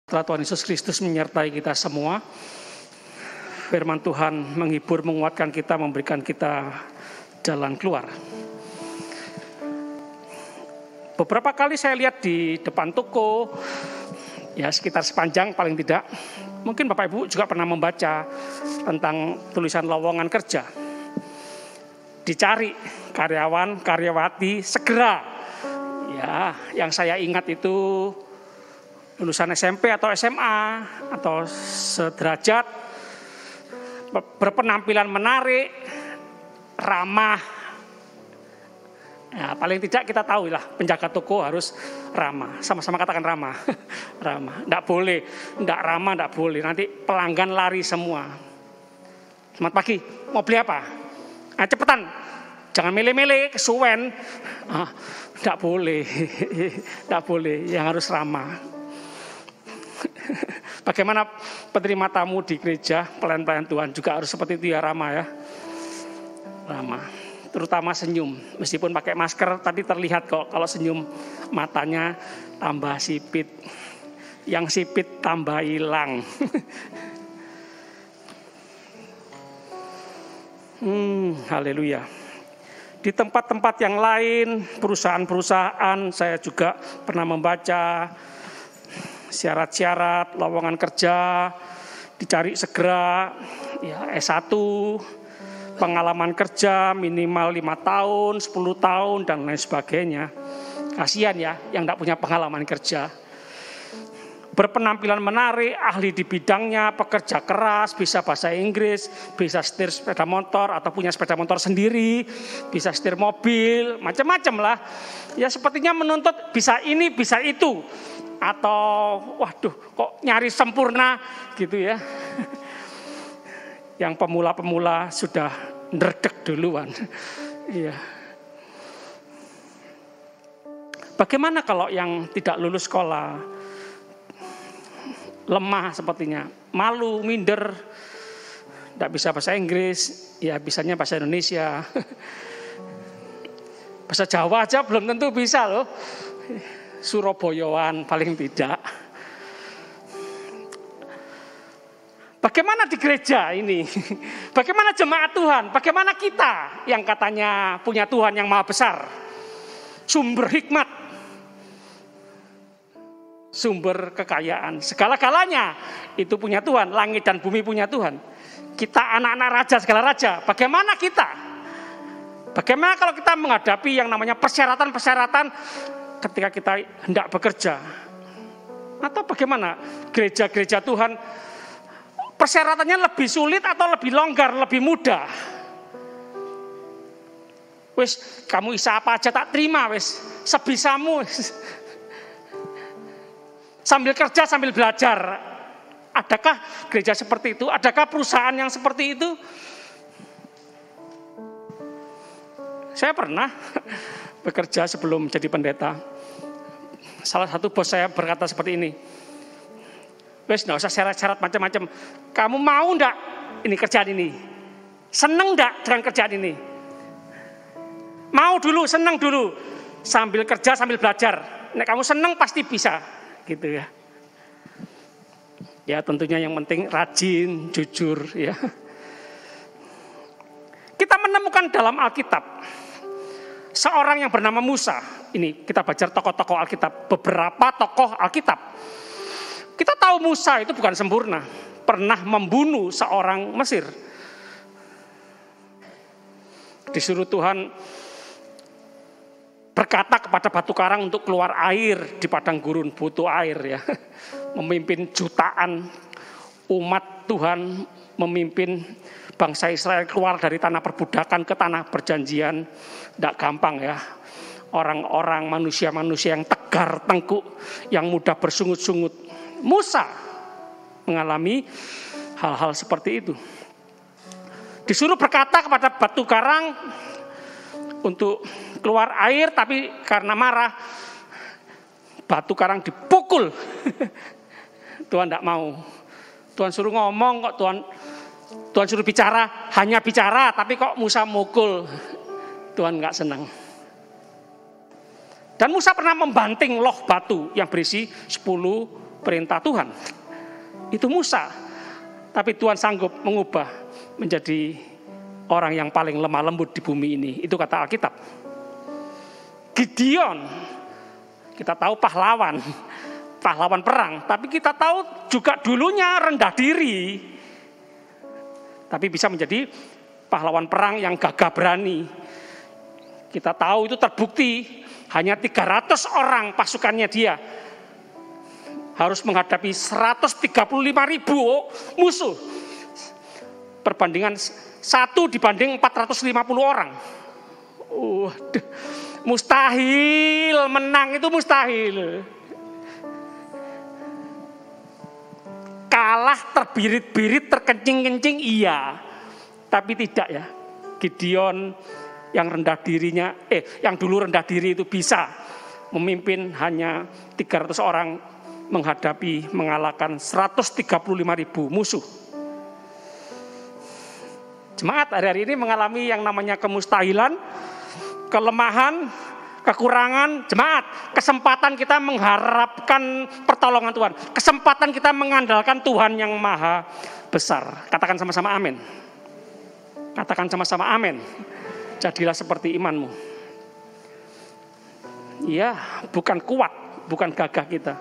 Tuhan Yesus Kristus menyertai kita semua. Firman Tuhan menghibur, menguatkan kita, memberikan kita jalan keluar. Beberapa kali saya lihat di depan toko, ya sekitar sepanjang paling tidak, mungkin Bapak Ibu juga pernah membaca tentang tulisan lowongan kerja. Dicari karyawan, karyawati segera. Ya, yang saya ingat itu lulusan SMP atau SMA atau sederajat, berpenampilan menarik, ramah. Ya, paling tidak kita tahu lah penjaga toko harus ramah. Sama-sama katakan ramah. Ramah. Enggak boleh, enggak ramah enggak boleh. Nanti pelanggan lari semua. Selamat pagi, mau beli apa? Nah, cepetan. Jangan mele-mele, kesuwen. Enggak boleh. Enggak boleh, yang harus ramah. Bagaimana penerima tamu di gereja, pelayan-pelayan Tuhan juga harus seperti itu ya, ramah ya. Ramah. Terutama senyum. Meskipun pakai masker, tadi terlihat kok kalau senyum matanya tambah sipit. Yang sipit tambah hilang. Haleluya. Di tempat-tempat yang lain, perusahaan-perusahaan, saya juga pernah membaca syarat-syarat lowongan kerja, dicari segera, ya S1, pengalaman kerja minimal 5 tahun, 10 tahun, dan lain sebagainya. Kasihan ya yang tidak punya pengalaman kerja. Berpenampilan menarik, ahli di bidangnya, pekerja keras, bisa bahasa Inggris, bisa setir sepeda motor atau punya sepeda motor sendiri, bisa setir mobil, macam-macam lah. Ya sepertinya menuntut bisa ini, bisa itu. Atau waduh kok nyari sempurna gitu ya. Yang pemula-pemula sudah ndredeg duluan. Iya. Bagaimana kalau yang tidak lulus sekolah? Lemah sepertinya, malu, minder, tidak bisa bahasa Inggris, ya bisanya bahasa Indonesia. Bahasa Jawa aja belum tentu bisa loh. Surabayaan paling tidak. Bagaimana di gereja ini? Bagaimana jemaat Tuhan? Bagaimana kita yang katanya punya Tuhan yang maha besar? Sumber hikmat, sumber kekayaan, segala-galanya itu punya Tuhan. Langit dan bumi punya Tuhan. Kita anak-anak raja, segala raja. Bagaimana kita? Bagaimana kalau kita menghadapi yang namanya persyaratan-persyaratan ketika kita hendak bekerja? Atau bagaimana gereja-gereja Tuhan persyaratannya lebih sulit atau lebih longgar, lebih mudah? Wis, kamu isa apa aja tak terima, wis sebisamu. Sambil kerja, sambil belajar. Adakah gereja seperti itu? Adakah perusahaan yang seperti itu? Saya pernah bekerja sebelum jadi pendeta. Salah satu bos saya berkata seperti ini. Wes, nggak usah syarat-syarat macam-macam. Kamu mau enggak ini kerjaan ini? Seneng enggak dengan kerjaan ini? Mau dulu, seneng dulu. Sambil kerja, sambil belajar. Nek kamu seneng pasti bisa. Gitu ya. Ya tentunya yang penting rajin, jujur ya. Kita menemukan dalam Alkitab seorang yang bernama Musa. Ini kita baca tokoh-tokoh Alkitab, beberapa tokoh Alkitab. Kita tahu Musa itu bukan sempurna, pernah membunuh seorang Mesir. Disuruh Tuhan berkata kepada batu karang untuk keluar air di padang gurun, butuh air ya. Memimpin jutaan umat Tuhan, memimpin bangsa Israel keluar dari tanah perbudakan ke tanah perjanjian. Tidak gampang ya. Orang-orang, manusia-manusia yang tegar, tengkuk, yang mudah bersungut-sungut. Musa mengalami hal-hal seperti itu. Disuruh berkata kepada batu karang untuk keluar air, tapi karena marah batu karang dipukul. Tuhan tidak mau. Tuhan suruh ngomong kok, Tuhan suruh bicara, hanya bicara, tapi kok Musa mukul. Tuhan nggak senang. Dan Musa pernah membanting loh batu yang berisi 10 perintah Tuhan. Itu Musa. Tapi Tuhan sanggup mengubah menjadi orang yang paling lemah lembut di bumi ini. Itu kata Alkitab. Gideon, kita tahu pahlawan perang. Tapi kita tahu juga dulunya rendah diri. Tapi bisa menjadi pahlawan perang yang gagah berani. Kita tahu itu terbukti hanya 300 orang pasukannya dia harus menghadapi 135.000 musuh. Perbandingan 1 dibanding 450 orang. Mustahil menang, itu mustahil. Kalah terbirit-birit, terkencing-kencing iya. Tapi tidak ya. Gideon yang rendah dirinya, yang dulu rendah diri itu bisa memimpin hanya 300 orang mengalahkan 135.000 musuh. Jemaat hari-hari ini mengalami yang namanya kemustahilan, kelemahan, kekurangan. Jemaat, kesempatan kita mengharapkan pertolongan Tuhan, kesempatan kita mengandalkan Tuhan yang maha besar. Katakan sama-sama amin. Katakan sama-sama amin. Jadilah seperti imanmu. Ya, bukan kuat, bukan gagah kita,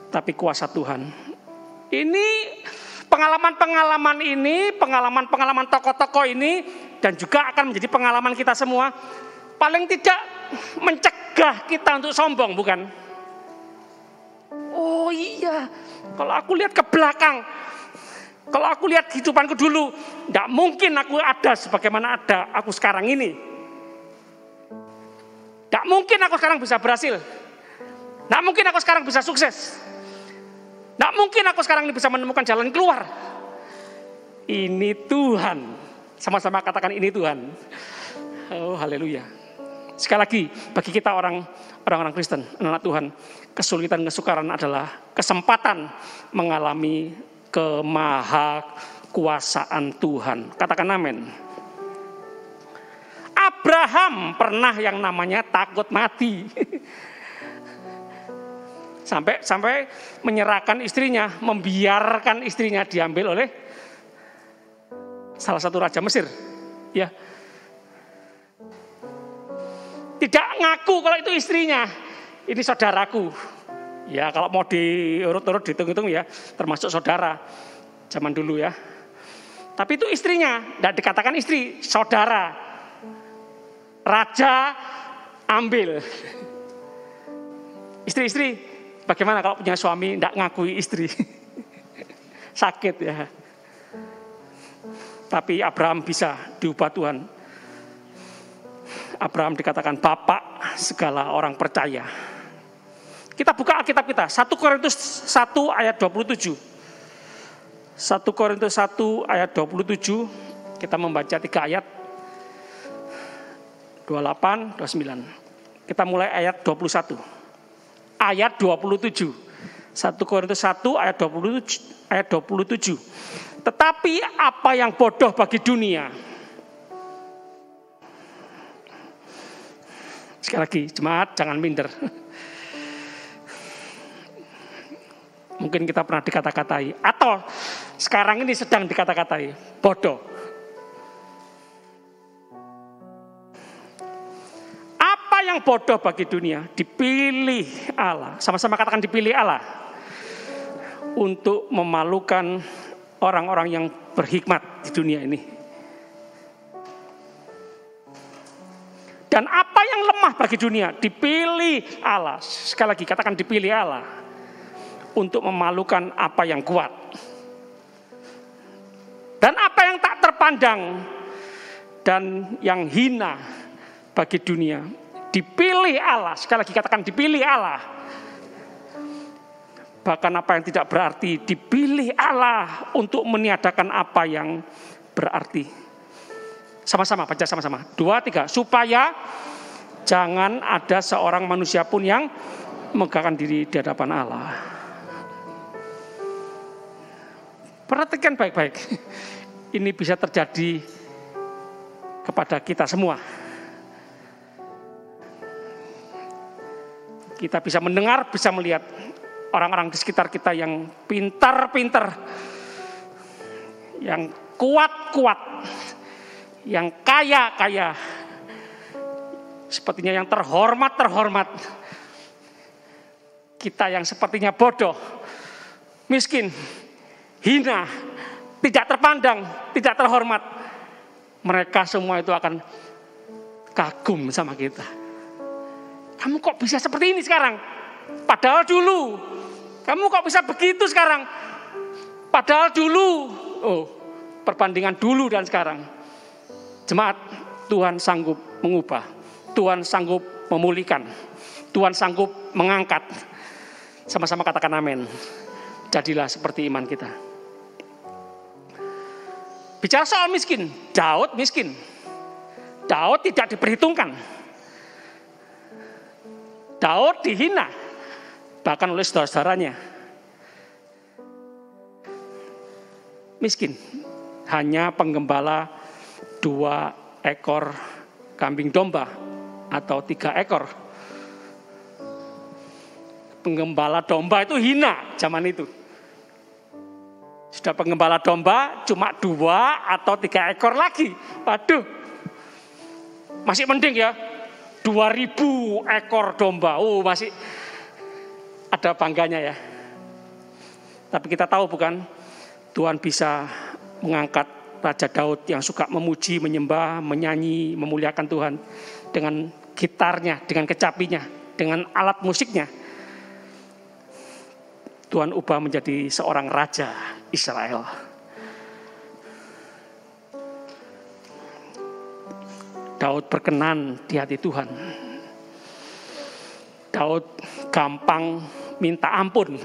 tapi kuasa Tuhan. Ini pengalaman-pengalaman ini, pengalaman tokoh-tokoh ini, dan juga akan menjadi pengalaman kita semua. Paling tidak mencegah kita untuk sombong, bukan? Oh iya, kalau aku lihat ke belakang, kalau aku lihat hidupanku dulu, tidak mungkin aku ada sebagaimana ada aku sekarang ini. Tidak mungkin aku sekarang bisa berhasil. Tidak mungkin aku sekarang bisa sukses. Tidak mungkin aku sekarang ini bisa menemukan jalan keluar. Ini Tuhan. Sama-sama katakan ini Tuhan. Oh haleluya. Sekali lagi bagi kita orang-orang Kristen, anak Tuhan, kesulitan kesukaran adalah kesempatan mengalami kemahakuasaan Tuhan. Katakan amin. Abraham pernah yang namanya takut mati. Sampai menyerahkan istrinya, membiarkan istrinya diambil oleh salah satu raja Mesir. Ya. Tidak ngaku kalau itu istrinya. Ini saudaraku. Ya, kalau mau diurut-urut dihitung-hitung ya, termasuk saudara zaman dulu ya. Tapi itu istrinya, tidak dikatakan istri, saudara. Raja ambil. Istri-istri, bagaimana kalau punya suami tidak ngakui istri? Sakit ya. Tapi Abraham bisa diubah Tuhan. Abraham dikatakan bapak segala orang percaya. Kita buka Alkitab kita, 1 Korintus 1 ayat 27. 1 Korintus 1 ayat 27, kita membaca 3 ayat. 28, 29. Kita mulai ayat 21. Ayat 27. 1 Korintus 1 ayat 27. Tetapi apa yang bodoh bagi dunia. Sekali lagi, jemaat jangan minder. Mungkin kita pernah dikata-katai, atau sekarang ini sedang dikata-katai, bodoh. Apa yang bodoh bagi dunia? Dipilih Allah. Sama-sama katakan dipilih Allah. Untuk memalukan orang-orang yang berhikmat di dunia ini. Dan apa yang lemah bagi dunia? Dipilih Allah. Sekali lagi katakan dipilih Allah. Untuk memalukan apa yang kuat. Dan apa yang tak terpandang. Dan yang hina bagi dunia. Dipilih Allah. Sekali lagi katakan dipilih Allah. Bahkan apa yang tidak berarti dipilih Allah untuk meniadakan apa yang berarti. Sama-sama, baca sama-sama. 2, 3. Supaya jangan ada seorang manusia pun yang megahkan diri di hadapan Allah. Perhatikan baik-baik. Ini bisa terjadi kepada kita semua. Kita bisa mendengar, bisa melihat orang-orang di sekitar kita yang pintar-pintar, yang kuat-kuat, yang kaya-kaya, sepertinya yang terhormat-terhormat. Kita yang sepertinya bodoh, miskin, hina, tidak terpandang, tidak terhormat. Mereka semua itu akan kagum sama kita. Kamu kok bisa seperti ini sekarang? Padahal dulu. Kamu kok bisa begitu sekarang? Padahal dulu. Oh, perbandingan dulu dan sekarang. Jemaat, Tuhan sanggup mengubah. Tuhan sanggup memulihkan. Tuhan sanggup mengangkat. Sama-sama katakan amin. Jadilah seperti iman kita. Bicara soal miskin, Daud miskin. Daud tidak diperhitungkan. Daud dihina, bahkan oleh saudara-saudaranya. Miskin, hanya penggembala 2 ekor kambing domba atau 3 ekor. Penggembala domba itu hina zaman itu. Sudah penggembala domba cuma 2 atau 3 ekor lagi. Waduh, masih mending ya. 2000 ekor domba. Oh, masih ada bangganya ya. Tapi kita tahu bukan, Tuhan bisa mengangkat Raja Daud yang suka memuji, menyembah, menyanyi, memuliakan Tuhan dengan gitarnya, dengan kecapinya, dengan alat musiknya. Tuhan ubah menjadi seorang raja Israel. Daud berkenan di hati Tuhan. Daud gampang minta ampun.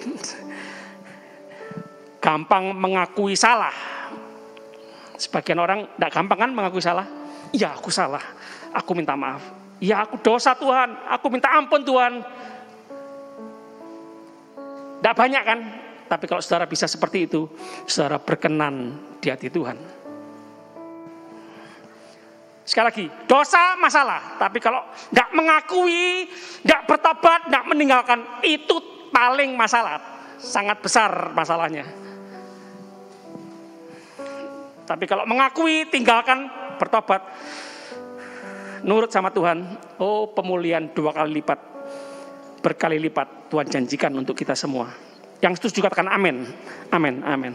Gampang mengakui salah. Sebagian orang tidak gampang kan mengakui salah. Ya aku salah, aku minta maaf. Ya aku dosa Tuhan, aku minta ampun Tuhan. Tidak banyak kan? Tapi kalau saudara bisa seperti itu, saudara berkenan di hati Tuhan. Sekali lagi, dosa masalah. Tapi kalau tidak mengakui, tidak bertobat, tidak meninggalkan, itu paling masalah. Sangat besar masalahnya. Tapi kalau mengakui, tinggalkan, bertobat, nurut sama Tuhan, oh pemulihan 2 kali lipat, berkali lipat Tuhan janjikan untuk kita semua. Yang setuju katakan amin. Amin, amin.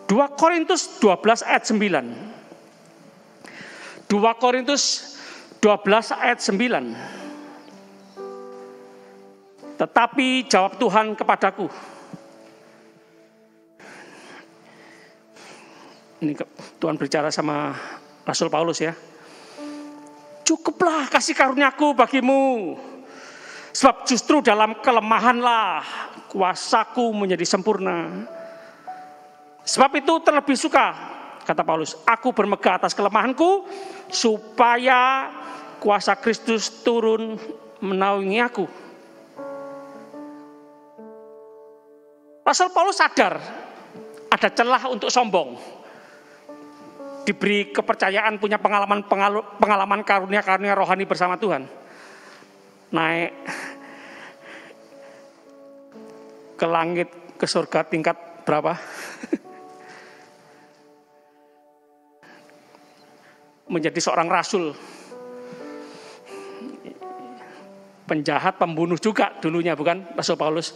2 Korintus 12 ayat 9. 2 Korintus 12 ayat 9. Tetapi jawab Tuhan kepadaku. Ini Tuhan berbicara sama Rasul Paulus ya. Cukuplah kasih karuniaku bagimu. Sebab justru dalam kelemahanlah kuasaku menjadi sempurna. Sebab itu terlebih suka, kata Paulus, aku bermegah atas kelemahanku, supaya kuasa Kristus turun menaungi aku. Rasul Paulus sadar ada celah untuk sombong. Diberi kepercayaan punya pengalaman karunia rohani bersama Tuhan. Naik ke langit, ke surga tingkat berapa? Menjadi seorang rasul. Penjahat, pembunuh juga dulunya, bukan Rasul Paulus.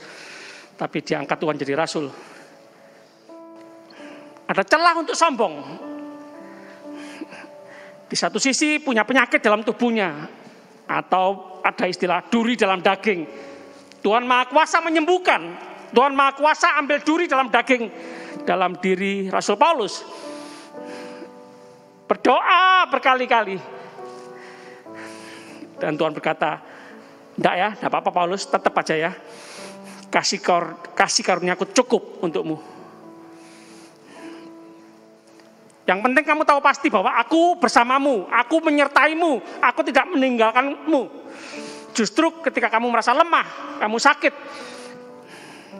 Tapi diangkat Tuhan jadi rasul. Ada celah untuk sombong. Di satu sisi punya penyakit dalam tubuhnya. Atau ada istilah duri dalam daging. Tuhan Maha Kuasa menyembuhkan. Tuhan Maha Kuasa ambil duri dalam daging. Dalam diri Rasul Paulus. Berdoa berkali-kali. Dan Tuhan berkata, enggak ya, enggak apa-apa Paulus, tetap aja ya. Kasih karuniaku cukup untukmu. Yang penting kamu tahu pasti bahwa aku bersamamu, aku menyertaimu, aku tidak meninggalkanmu. Justru ketika kamu merasa lemah, kamu sakit,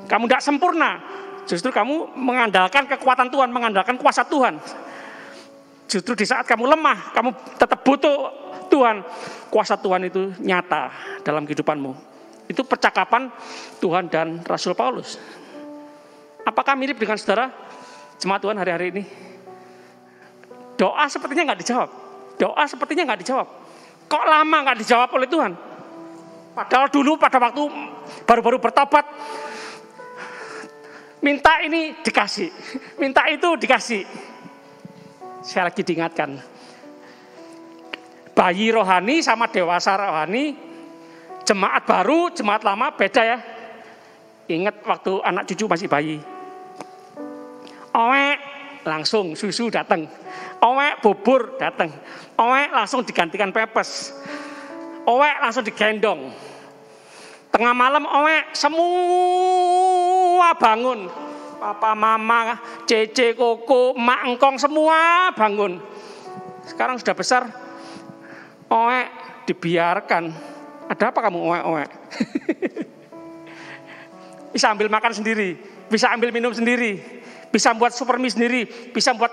kamu tidak sempurna, justru kamu mengandalkan kekuatan Tuhan, mengandalkan kuasa Tuhan. Justru di saat kamu lemah, kamu tetap butuh Tuhan, kuasa Tuhan itu nyata dalam kehidupanmu. Itu percakapan Tuhan dan Rasul Paulus. Apakah mirip dengan saudara jemaat Tuhan hari-hari ini? Doa sepertinya nggak dijawab. Doa sepertinya nggak dijawab. Kok lama nggak dijawab oleh Tuhan? Padahal dulu pada waktu baru-baru bertobat, minta ini dikasih, minta itu dikasih. Saya lagi diingatkan, bayi rohani sama dewasa rohani, jemaat baru, jemaat lama beda ya. Ingat waktu anak cucu masih bayi, owek langsung susu datang, owek bubur datang, owek langsung digantikan pepes, owek langsung digendong. Tengah malam owek semua bangun, papa, mama, cece, koko, mak, engkong semua bangun. Sekarang sudah besar, owek dibiarkan. Ada apa kamu owek-owek? Bisa ambil makan sendiri, bisa ambil minum sendiri, bisa buat super mie sendiri, bisa buat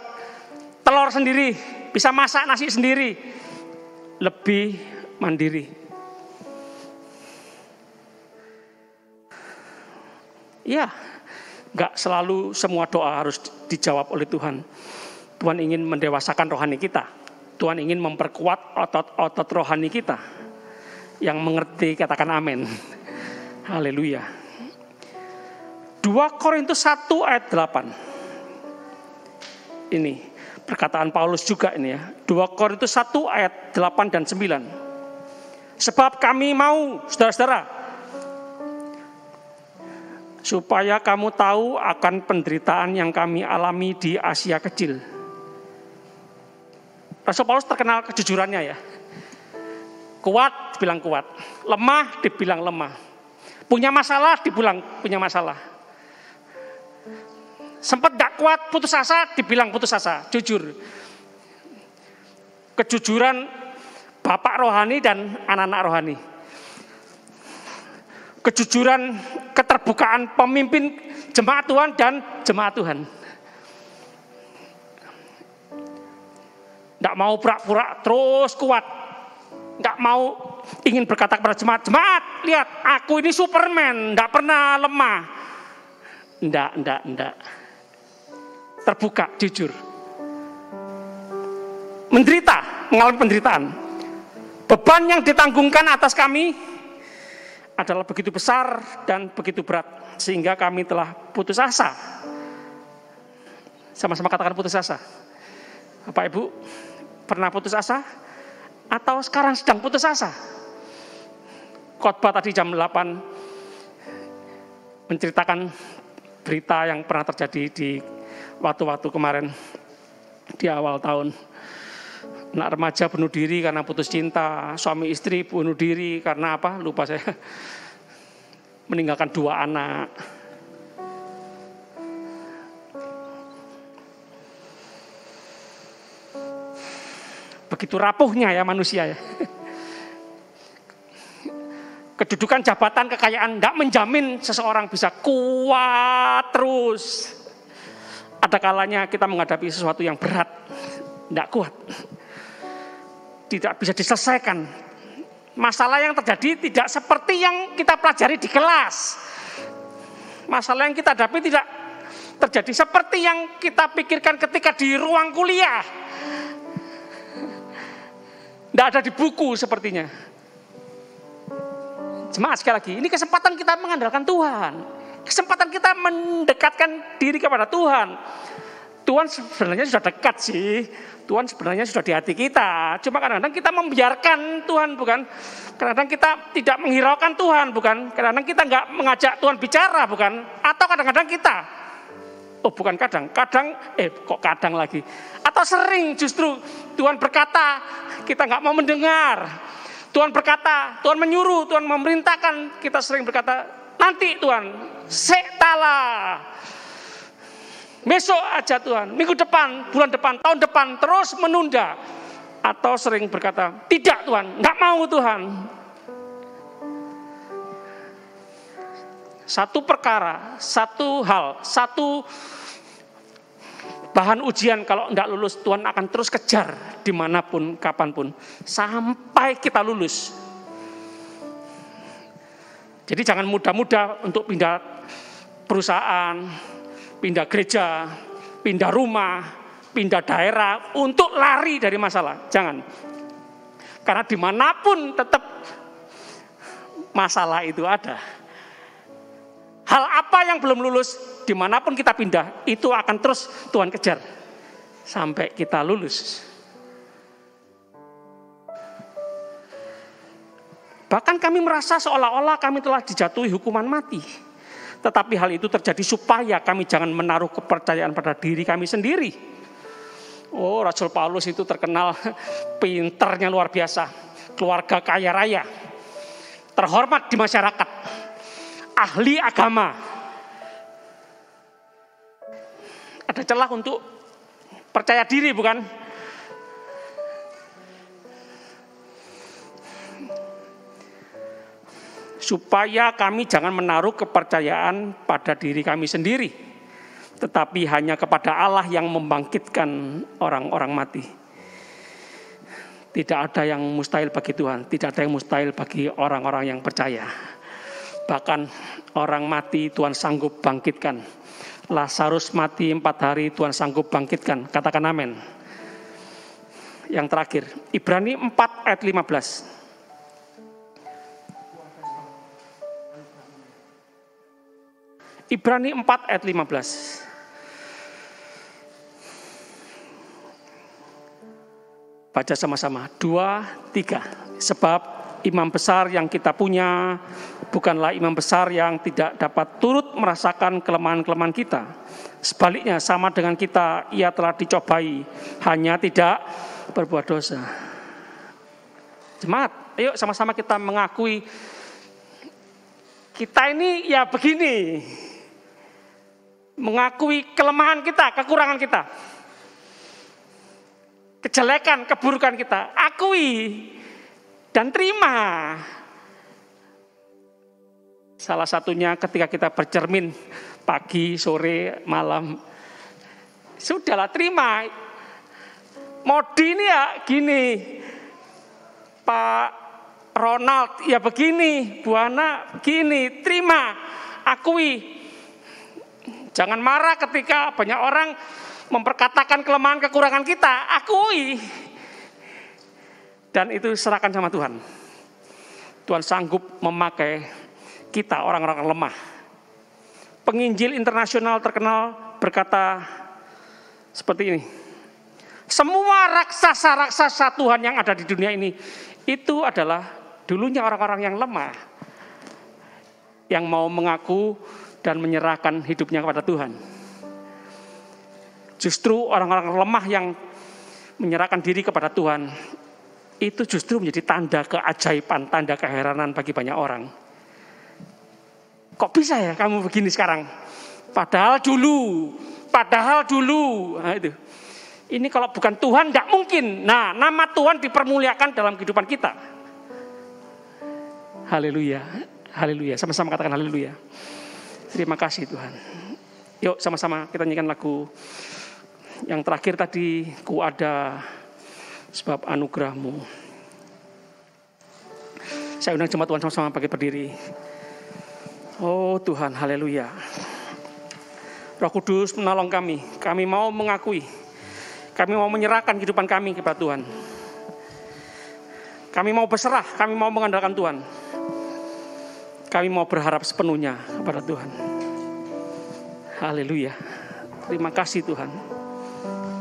telur sendiri, bisa masak nasi sendiri. Lebih mandiri. Ya, gak selalu semua doa harus dijawab oleh Tuhan. Tuhan ingin mendewasakan rohani kita. Tuhan ingin memperkuat otot-otot rohani kita. Yang mengerti katakan amin. Haleluya. 2 Korintus 1 ayat 8. Ini perkataan Paulus juga ini ya. 2 Korintus 1 ayat 8 dan 9. Sebab kami mau, saudara-saudara, supaya kamu tahu akan penderitaan yang kami alami di Asia Kecil. Rasul Paulus terkenal kejujurannya ya. Kuat dibilang kuat, lemah dibilang lemah. Punya masalah dibilang punya masalah. Sempat gak kuat, putus asa dibilang putus asa, jujur. Kejujuran bapak rohani dan anak-anak rohani. Kejujuran, keterbukaan pemimpin jemaat Tuhan dan jemaat Tuhan. Tidak mau pura-pura terus kuat. Tidak mau ingin berkata kepada jemaat, lihat aku ini Superman, tidak pernah lemah. Tidak. Terbuka, jujur. Menderita, mengalami penderitaan. Beban yang ditanggungkan atas kami adalah begitu besar dan begitu berat sehingga kami telah putus asa. Sama-sama katakan putus asa. Bapak Ibu pernah putus asa atau sekarang sedang putus asa? Khotbah tadi jam 8 menceritakan berita yang pernah terjadi di waktu-waktu kemarin di awal tahun. Anak remaja bunuh diri karena putus cinta, suami istri bunuh diri karena apa? Lupa saya. Meninggalkan 2 anak. Begitu rapuhnya ya manusia ya. Kedudukan, jabatan, kekayaan tidak menjamin seseorang bisa kuat terus. Ada kalanya kita menghadapi sesuatu yang berat, tidak kuat. Tidak bisa diselesaikan. Masalah yang terjadi tidak seperti yang kita pelajari di kelas. Masalah yang kita hadapi tidak terjadi seperti yang kita pikirkan ketika di ruang kuliah. Tidak ada di buku sepertinya. Jemaat sekali lagi, ini kesempatan kita mengandalkan Tuhan. Kesempatan kita mendekatkan diri kepada Tuhan. Tuhan sebenarnya sudah dekat sih. Tuhan sebenarnya sudah di hati kita. Cuma kadang-kadang kita membiarkan Tuhan, bukan? Kadang-kadang kita tidak menghiraukan Tuhan, bukan? Kadang-kadang kita nggak mengajak Tuhan bicara, bukan? Atau kadang-kadang kita, bukan kadang lagi. Atau sering justru Tuhan berkata, kita nggak mau mendengar. Tuhan berkata, Tuhan menyuruh, Tuhan memerintahkan. Kita sering berkata, nanti Tuhan, sektalah. Besok aja Tuhan, minggu depan, bulan depan, tahun depan, terus menunda. Atau sering berkata, tidak Tuhan, nggak mau Tuhan. Satu perkara, satu hal, satu bahan ujian kalau nggak lulus, Tuhan akan terus kejar dimanapun, kapanpun. Sampai kita lulus. Jadi jangan mudah-mudah untuk pindah perusahaan, pindah gereja, pindah rumah, pindah daerah untuk lari dari masalah. Jangan. Karena dimanapun tetap masalah itu ada. Hal apa yang belum lulus, dimanapun kita pindah, itu akan terus Tuhan kejar sampai kita lulus. Bahkan kami merasa seolah-olah kami telah dijatuhi hukuman mati. Tetapi hal itu terjadi supaya kami jangan menaruh kepercayaan pada diri kami sendiri. Oh, Rasul Paulus itu terkenal pinternya luar biasa. Keluarga kaya raya, terhormat di masyarakat, ahli agama. Ada celah untuk percaya diri, bukan? Supaya kami jangan menaruh kepercayaan pada diri kami sendiri, tetapi hanya kepada Allah yang membangkitkan orang-orang mati. Tidak ada yang mustahil bagi Tuhan, tidak ada yang mustahil bagi orang-orang yang percaya. Bahkan orang mati Tuhan sanggup bangkitkan. Lazarus mati 4 hari, Tuhan sanggup bangkitkan. Katakan amin. Yang terakhir, Ibrani 4 ayat 15. Ibrani 4 ayat 15. Baca sama-sama. 2, 3. Sebab imam besar yang kita punya bukanlah imam besar yang tidak dapat turut merasakan kelemahan-kelemahan kita. Sebaliknya sama dengan kita, ia telah dicobai, hanya tidak berbuat dosa. Jemaat, ayo sama-sama kita mengakui kita ini ya begini. Mengakui kelemahan kita, kekurangan kita, kejelekan, keburukan kita, akui dan terima. Salah satunya ketika kita bercermin pagi, sore, malam. Sudahlah, terima. Modi ini ya gini, Pak Ronald ya begini, Bu Ana begini, terima, akui. Jangan marah ketika banyak orang memperkatakan kelemahan kekurangan kita, akui. Dan itu serahkan sama Tuhan. Tuhan sanggup memakai kita orang-orang lemah. Penginjil internasional terkenal berkata seperti ini. Semua raksasa-raksasa Tuhan yang ada di dunia ini itu adalah dulunya orang-orang yang lemah. Yang mau mengaku dan menyerahkan hidupnya kepada Tuhan. Justru orang-orang lemah yang menyerahkan diri kepada Tuhan, itu justru menjadi tanda keajaiban, tanda keheranan bagi banyak orang. Kok bisa ya kamu begini sekarang? Padahal dulu. Nah itu. Ini kalau bukan Tuhan tidak mungkin. Nah, nama Tuhan dipermuliakan dalam kehidupan kita. Haleluya. Haleluya. Sama-sama katakan haleluya. Terima kasih Tuhan. Yuk sama-sama kita nyanyikan lagu yang terakhir tadi, ku ada sebab anugerahmu. Saya undang jemaat Tuhan sama-sama bagi berdiri. Oh Tuhan, haleluya. Roh Kudus menolong kami. Kami mau mengakui. Kami mau menyerahkan kehidupan kami kepada Tuhan. Kami mau berserah, kami mau mengandalkan Tuhan. Kami mau berharap sepenuhnya kepada Tuhan. Haleluya. Terima kasih Tuhan.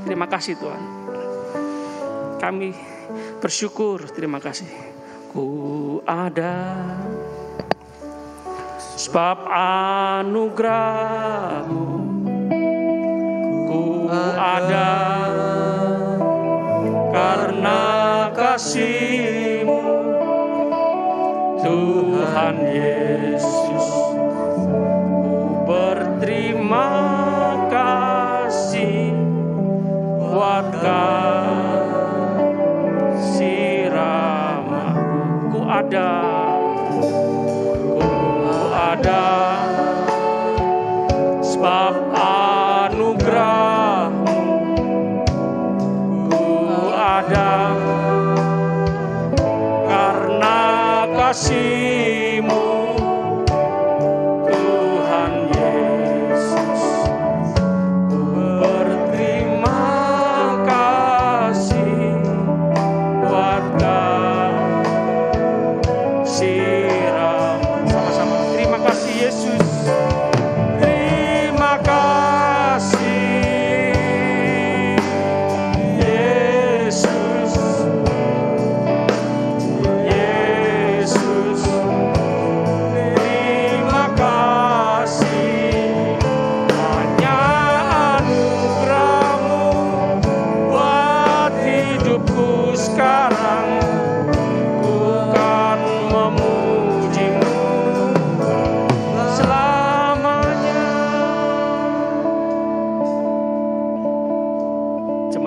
Terima kasih Tuhan. Kami bersyukur, terima kasih. Ku ada sebab anugerahmu. Ku ada karena kasih-Mu. Tuhan Yesus, ku berterima kasih buat kasih rahmat-Mu. Ku ada sebab anugerah-Mu. Ku ada karena kasih-Mu.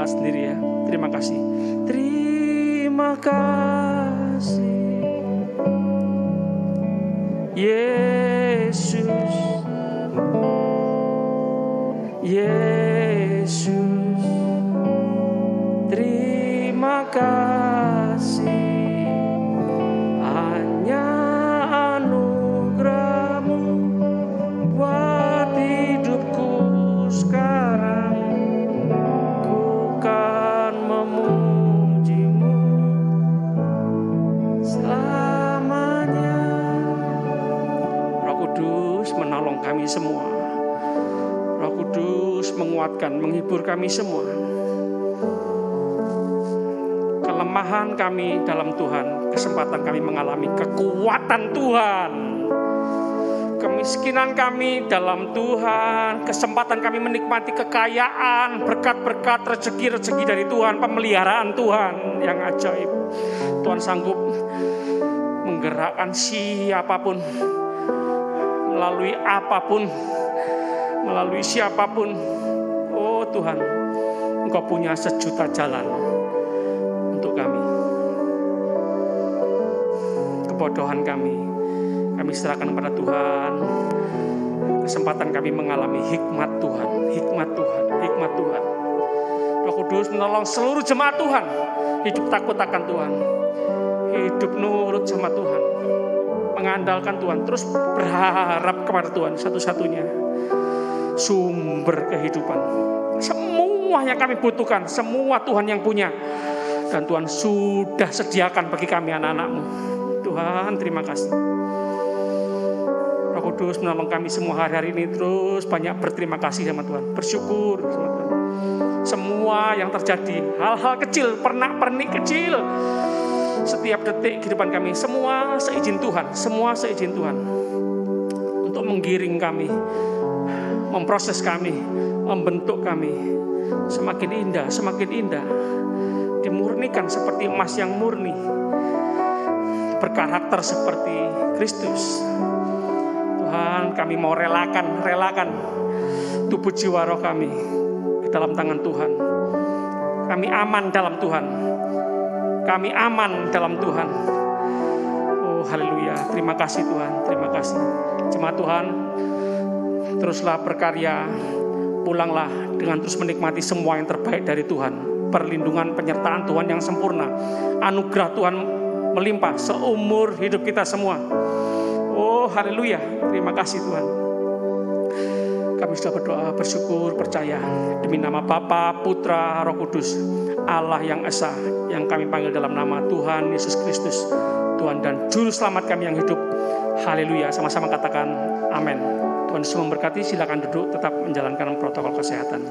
doa sendiri ya. Terima kasih. Terima kasih Yesus, Yesus, terima kasih. Hanya anugerah-Mu buat hidupku sekarang. Ku kan memuji-Mu selamanya. Roh Kudus menolong kami semua. Roh Kudus menguatkan, menghibur kami semua. Kelemahan kami dalam Tuhan, kesempatan kami mengalami kekuatan Tuhan. Kemiskinan kami dalam Tuhan, kesempatan kami menikmati kekayaan, berkat-berkat, rezeki-rezeki dari Tuhan, pemeliharaan Tuhan yang ajaib. Tuhan sanggup menggerakkan siapapun, melalui apapun, melalui siapapun. Oh Tuhan, Engkau punya sejuta jalan untuk kami. Kebodohan kami serahkan kepada Tuhan. Kesempatan kami mengalami hikmat Tuhan, hikmat Tuhan, hikmat Tuhan. Roh Kudus menolong seluruh jemaat Tuhan, hidup takut akan Tuhan, hidup nurut sama Tuhan, mengandalkan Tuhan, terus berharap kepada Tuhan, satu-satunya sumber kehidupan. Semua yang kami butuhkan, semua Tuhan yang punya, dan Tuhan sudah sediakan bagi kami anak-anak-Mu. Tuhan, terima kasih. Roh Kudus menolong kami semua hari-hari ini terus banyak berterima kasih sama Tuhan, bersyukur sama Tuhan. Semua yang terjadi, hal-hal kecil, pernak-pernik kecil, setiap detik kehidupan kami, semua seizin Tuhan, semua seizin Tuhan untuk menggiring kami, memproses kami, membentuk kami semakin indah, dimurnikan seperti emas yang murni, berkarakter seperti Kristus. Tuhan, kami mau relakan tubuh jiwa roh kami ke dalam tangan Tuhan. Kami aman dalam Tuhan. Kami aman dalam Tuhan. Oh haleluya, terima kasih Tuhan, terima kasih. Jemaat Tuhan, teruslah berkarya, pulanglah dengan terus menikmati semua yang terbaik dari Tuhan. Perlindungan, penyertaan Tuhan yang sempurna, anugerah Tuhan melimpah seumur hidup kita semua. Oh haleluya, terima kasih Tuhan. Kami sudah berdoa, bersyukur, percaya demi nama Bapa, Putra, Roh Kudus, Allah yang esa, yang kami panggil dalam nama Tuhan Yesus Kristus, Tuhan dan Juru Selamat kami yang hidup. Haleluya, sama-sama katakan amin. Tuhan Yesus memberkati, silakan duduk, tetap menjalankan protokol kesehatan.